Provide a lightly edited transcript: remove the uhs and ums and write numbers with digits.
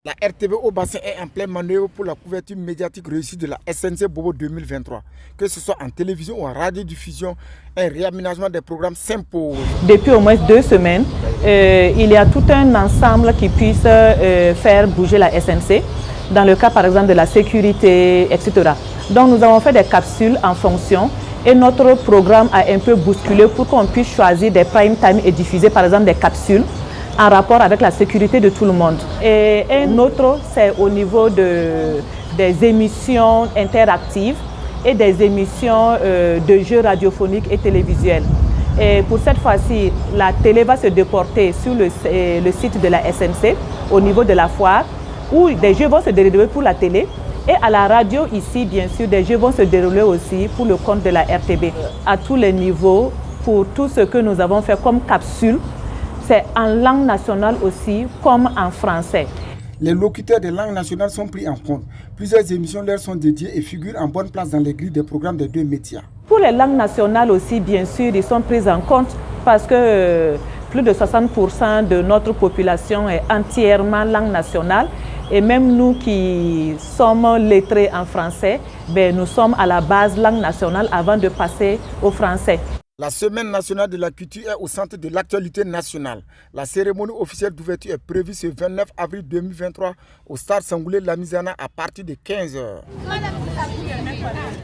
La RTB au bassin est en pleine manœuvre pour la couverture médiatique réussie de la SNC Bobo 2023. Que ce soit en télévision ou en radiodiffusion, un réaménagement des programmes s'impose. Depuis au moins 2 semaines, il y a tout un ensemble qui puisse faire bouger la SNC, dans le cas par exemple de la sécurité, etc. Donc nous avons fait des capsules en fonction et notre programme a un peu bousculé pour qu'on puisse choisir des prime time et diffuser par exemple des capsules en rapport avec la sécurité de tout le monde. Et un autre, c'est au niveau des émissions interactives et des émissions de jeux radiophoniques et télévisuels. Et pour cette fois-ci, la télé va se déporter sur le site de la SNC au niveau de la foire, où des jeux vont se dérouler pour la télé. Et à la radio ici, bien sûr, des jeux vont se dérouler aussi pour le compte de la RTB. À tous les niveaux, pour tout ce que nous avons fait comme capsule, c'est en langue nationale aussi, comme en français. Les locuteurs des langues nationales sont pris en compte. Plusieurs émissions leur sont dédiées et figurent en bonne place dans les grilles des programmes des 2 médias. Pour les langues nationales aussi, bien sûr, ils sont pris en compte parce que plus de 60% de notre population est entièrement langue nationale. Et même nous qui sommes lettrés en français, nous sommes à la base langue nationale avant de passer au français. La Semaine nationale de la culture est au centre de l'actualité nationale. La cérémonie officielle d'ouverture est prévue ce 29 avril 2023 au stade Sangoulé Lamizana à partir de 15h.